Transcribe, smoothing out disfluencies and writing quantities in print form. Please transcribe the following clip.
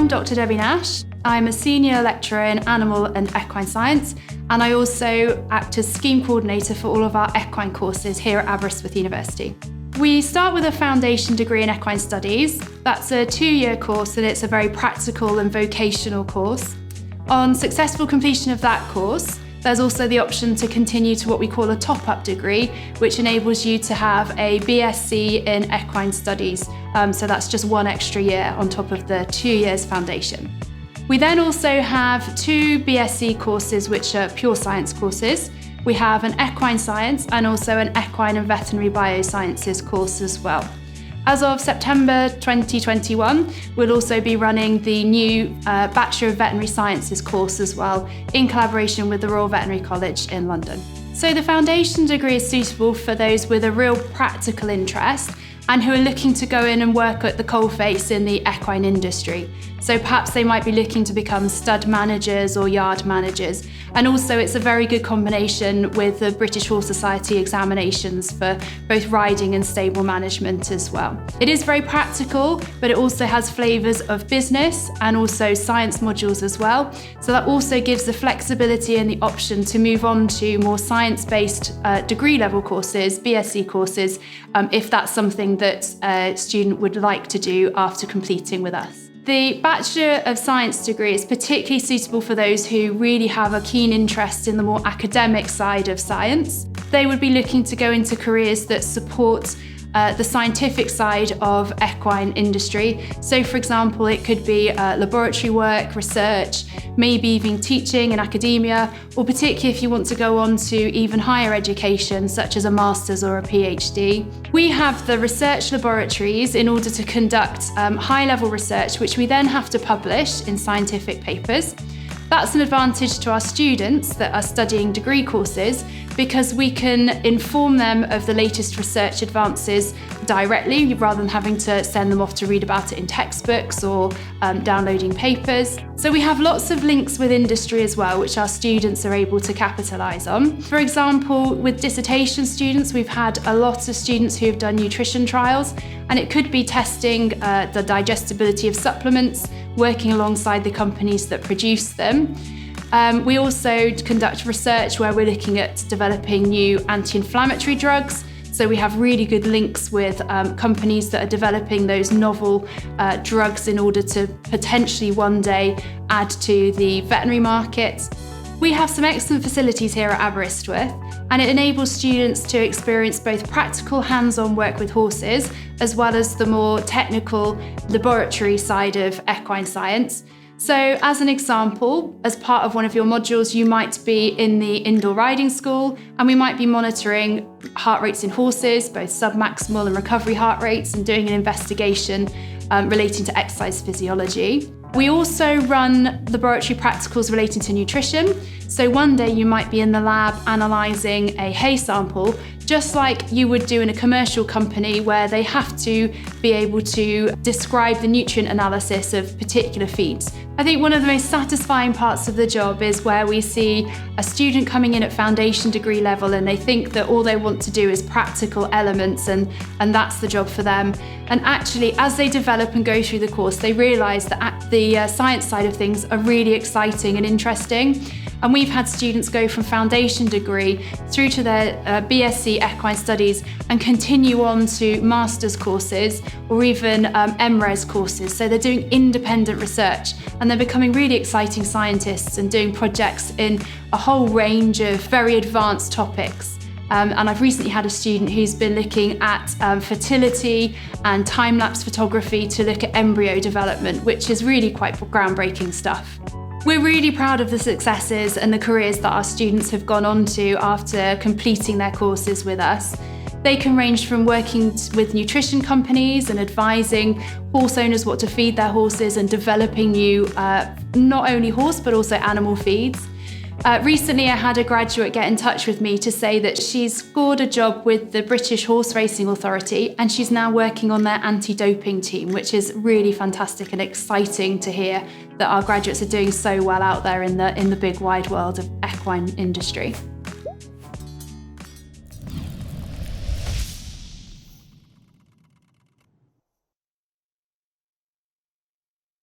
I'm Dr. Debbie Nash. I'm a senior lecturer in animal and equine science, and I also act as scheme coordinator for all of our equine courses here at Aberystwyth University. We start with a foundation degree in equine studies. That's a 2-year course, and it's a very practical and vocational course. On successful completion of that course, there's also the option to continue to what we call a top-up degree, which enables you to have a BSc in equine studies. So that's just 1 extra year on top of the 2 years foundation. We then also have 2 BSc courses, which are pure science courses. We have an equine science and also an equine and veterinary biosciences course as well. As of September 2021, we'll also be running the new Bachelor of Veterinary Sciences course as well, in collaboration with the Royal Veterinary College in London. So the foundation degree is suitable for those with a real practical interest and who are looking to go in and work at the coalface in the equine industry. So perhaps they might be looking to become stud managers or yard managers. And also it's a very good combination with the British Horse Society examinations for both riding and stable management as well. It is very practical, but it also has flavours of business and also science modules as well. So that also gives the flexibility and the option to move on to more science-based degree level courses, BSc courses, if that's something that a student would like to do after completing with us. The Bachelor of Science degree is particularly suitable for those who really have a keen interest in the more academic side of science. They would be looking to go into careers that support the scientific side of equine industry. So for example, it could be laboratory work, research, maybe even teaching in academia, or particularly if you want to go on to even higher education, such as a master's or a PhD. We have the research laboratories in order to conduct high-level research, which we then have to publish in scientific papers. That's an advantage to our students that are studying degree courses because we can inform them of the latest research advances directly rather than having to send them off to read about it in textbooks or downloading papers. So we have lots of links with industry as well, which our students are able to capitalise on. For example, with dissertation students, we've had a lot of students who have done nutrition trials, and it could be testing the digestibility of supplements, working alongside the companies that produce them. We also conduct research where we're looking at developing new anti-inflammatory drugs. So we have really good links with companies that are developing those novel drugs in order to potentially one day add to the veterinary market. We have some excellent facilities here at Aberystwyth, and it enables students to experience both practical hands-on work with horses as well as the more technical laboratory side of equine science. So as an example, as part of one of your modules, you might be in the indoor riding school, and we might be monitoring heart rates in horses, both submaximal and recovery heart rates, and doing an investigation relating to exercise physiology. We also run laboratory practicals relating to nutrition. So one day you might be in the lab analysing a hay sample, just like you would do in a commercial company where they have to be able to describe the nutrient analysis of particular feeds. I think one of the most satisfying parts of the job is where we see a student coming in at foundation degree level and they think that all they want to do is practical elements and that's the job for them. And actually, as they develop and go through the course, they realise that the science side of things are really exciting and interesting. And we've had students go from foundation degree through to their BSc Equine Studies and continue on to master's courses or even MRes courses. So they're doing independent research and they're becoming really exciting scientists and doing projects in a whole range of very advanced topics. And I've recently had a student who's been looking at fertility and time-lapse photography to look at embryo development, which is really quite groundbreaking stuff. We're really proud of the successes and the careers that our students have gone on to after completing their courses with us. They can range from working with nutrition companies and advising horse owners what to feed their horses and developing new, not only horse, but also animal feeds. Recently, I had a graduate get in touch with me to say that she's scored a job with the British Horse Racing Authority and she's now working on their anti-doping team, which is really fantastic and exciting to hear that our graduates are doing so well out there in the big wide world of equine industry.